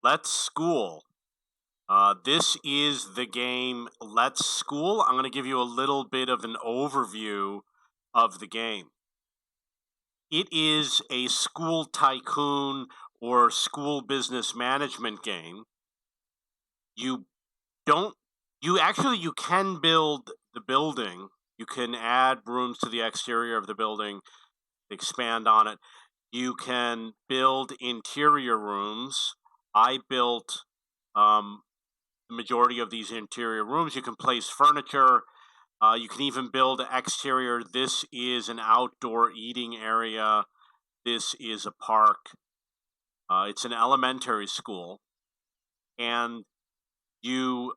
Let's School. This is the game Let's School. I'm going to give you a little bit of an overview of the game. It is a school tycoon or school business management game. You don't, you can build the building. You can add rooms to the exterior of the building, expand on it. You can build interior rooms. I built um, the majority of these interior rooms. You can place furniture. You can even build exterior. This is an outdoor eating area. This is a park. It's an elementary school. And you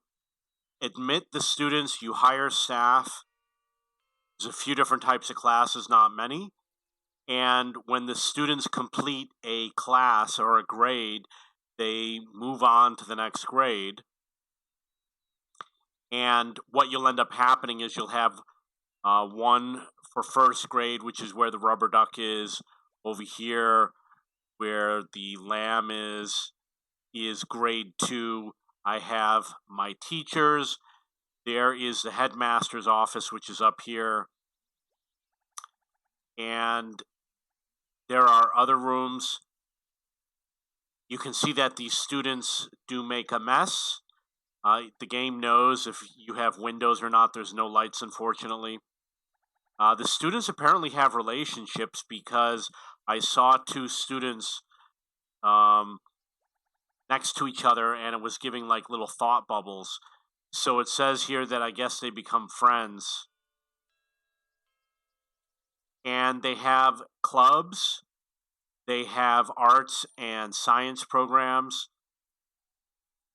admit the students, you hire staff. There's a few different types of classes, not many. And when the students complete a class or a grade, they move on to the next grade. And what you'll end up happening is you'll have one for first grade, which is where the rubber duck is. Over here, where the lamb is grade 2. I have my teachers. There is the headmaster's office, which is up here. And there are other rooms. You can see that these students do make a mess. The game knows if you have windows or not. There's no lights, unfortunately. The students apparently have relationships because I saw two students um, next to each other and it was giving like little thought bubbles. So it says here that I guess they become friends. And they have clubs, they have arts and science programs.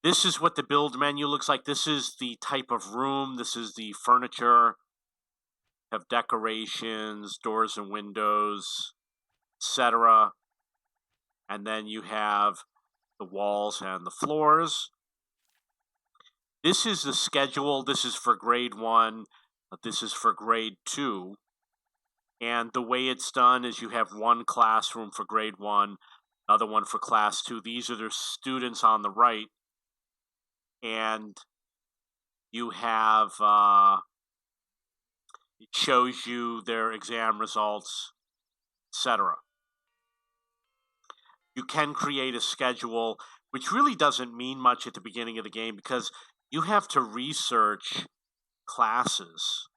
This is what the build menu looks like. This is the type of room, this is the furniture. Have decorations, doors and windows, etc. And then you have the walls and the floors. This is the schedule. This is for grade 1. This is for grade 2. And the way it's done is you have one classroom for grade 1, another one for class 2. These are the students on the right. And you have, it shows you their exam results, etc. You can create a schedule, which really doesn't mean much at the beginning of the game because you have to research classes.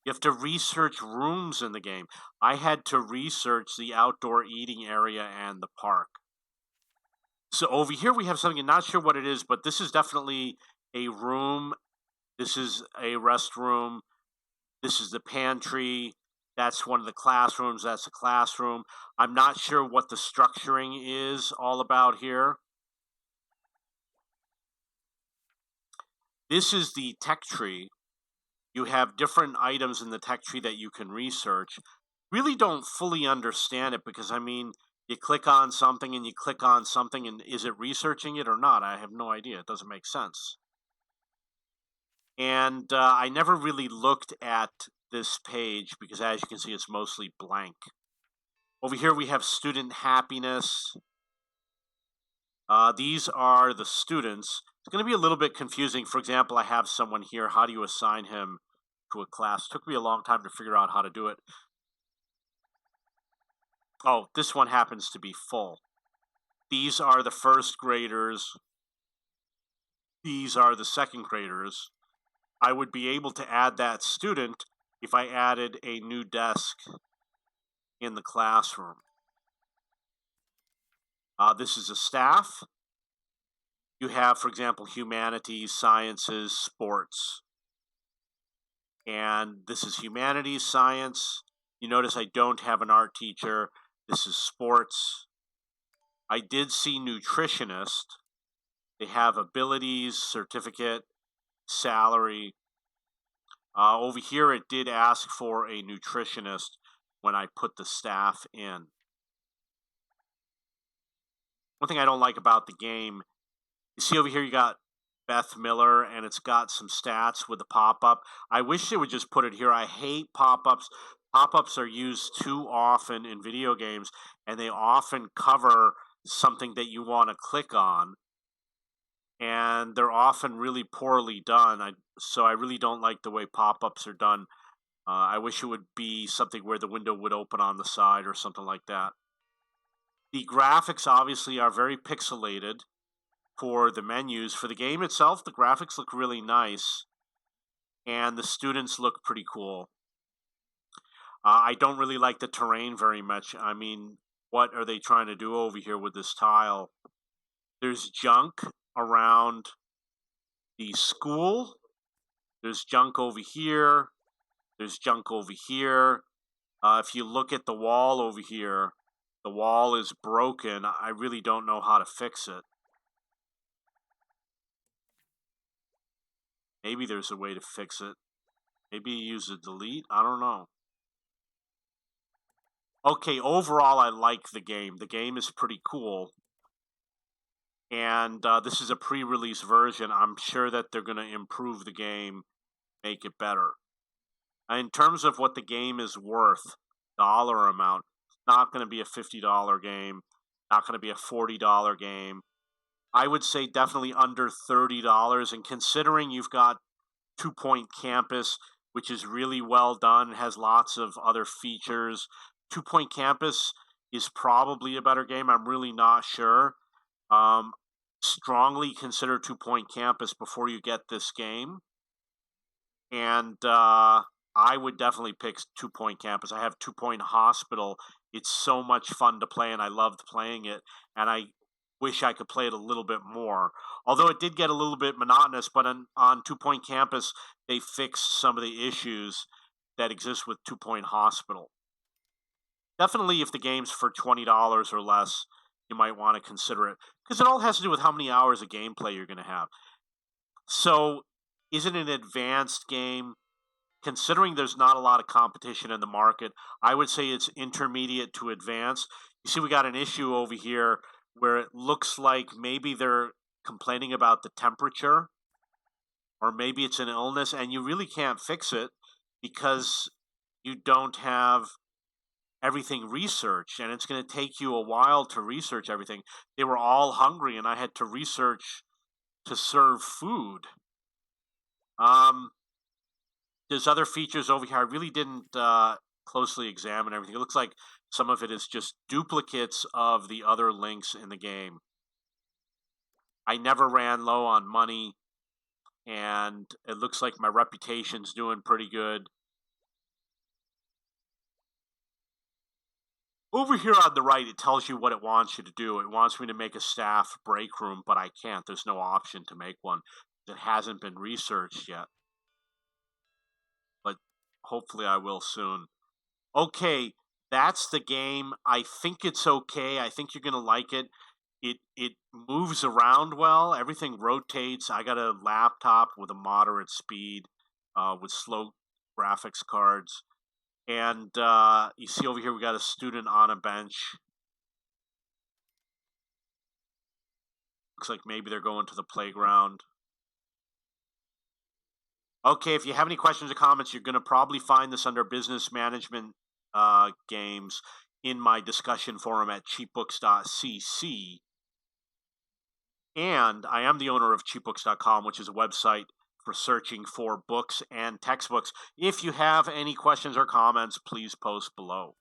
You have to research rooms in the game. I had to research the outdoor eating area and the park. So over here we have something, I'm not sure what it is, but this is definitely a room. This is a restroom. This is the pantry. That's one of the classrooms. That's a classroom. I'm not sure what the structuring is all about here. This is the tech tree. You have different items in the tech tree that you can research. Really don't fully understand it because, I mean, you click on something and you click on something, and is it researching it or not? I have no idea. It doesn't make sense. And I never really looked at this page because, as you can see, it's mostly blank. Over here we have student happiness. These are the students. It's going to be a little bit confusing. For example, I have someone here. How do you assign him to a class? It took me a long time to figure out how to do it. Oh, this one happens to be full. These are the first graders. These are the second graders. I would be able to add that student if I added a new desk in the classroom. This is a staff. You have, for example, humanities, sciences, sports. And this is humanities, science. You notice I don't have an art teacher. This is sports. I did see nutritionist. They have abilities, certificate, salary. Over here, it did ask for a nutritionist when I put the staff in. One thing I don't like about the game, you see over here you got Beth Miller and it's got some stats with the pop-up. I wish they would just put it here. I hate pop-ups. Pop-ups are used too often in video games and they often cover something that you want to click on. and they're often really poorly done. So I really don't like the way pop-ups are done. I wish it would be something where the window would open on the side or something like that. The graphics obviously are very pixelated for the menus. For the game itself, the graphics look really nice, and the students look pretty cool. I don't really like the terrain very much. I mean, what are they trying to do over here with this tile? There's junk around the school. There's junk over here. There's junk over here. If you look at the wall over here, the wall is broken. I really don't know how to fix it. Maybe there's a way to fix it. Maybe you use a delete. I don't know. Okay, overall, I like the game. The game is pretty cool. And this is a pre-release version. I'm sure that they're going to improve the game, make it better. In terms of what the game is worth, dollar amount, it's not going to be a $50 game, not going to be a $40 game. I would say definitely under $30. And considering you've got 2 Point Campus, which is really well done, has lots of other features, 2 Point Campus is probably a better game. I'm really not sure. Strongly consider 2 Point Campus before you get this game. And I would definitely pick 2 Point Campus. I have 2 Point Hospital. It's so much fun to play, and I loved playing it. And I wish I could play it a little bit more. Although it did get a little bit monotonous, but on 2 Point Campus, they fixed some of the issues that exist with 2 Point Hospital. Definitely, if the game's for $20 or less, you might want to consider it. Because it all has to do with how many hours of gameplay you're going to have. So, is it an advanced game? Considering there's not a lot of competition in the market, I would say it's intermediate to advanced. You see, we got an issue over here where it looks like maybe they're complaining about the temperature, or maybe it's an illness, and you really can't fix it because you don't have everything researched, and it's going to take you a while to research everything. They were all hungry, and I had to research to serve food. There's other features over here. I really didn't closely examine everything. It looks like some of it is just duplicates of the other links in the game. I never ran low on money, and it looks like my reputation's doing pretty good. Over here on the right, it tells you what it wants you to do. It wants me to make a staff break room, but I can't. There's no option to make one. It hasn't been researched yet. But hopefully I will soon. Okay, that's the game. I think it's okay. I think you're going to like it. It moves around well. Everything rotates. I got a laptop with a moderate speed with slow graphics cards. And you see over here, we got a student on a bench. Looks like maybe they're going to the playground. Okay, if you have any questions or comments, you're going to probably find this under business management games in my discussion forum at cheapbooks.cc. And I am the owner of cheapbooks.com, which is a website for searching for books and textbooks. If you have any questions or comments, please post below.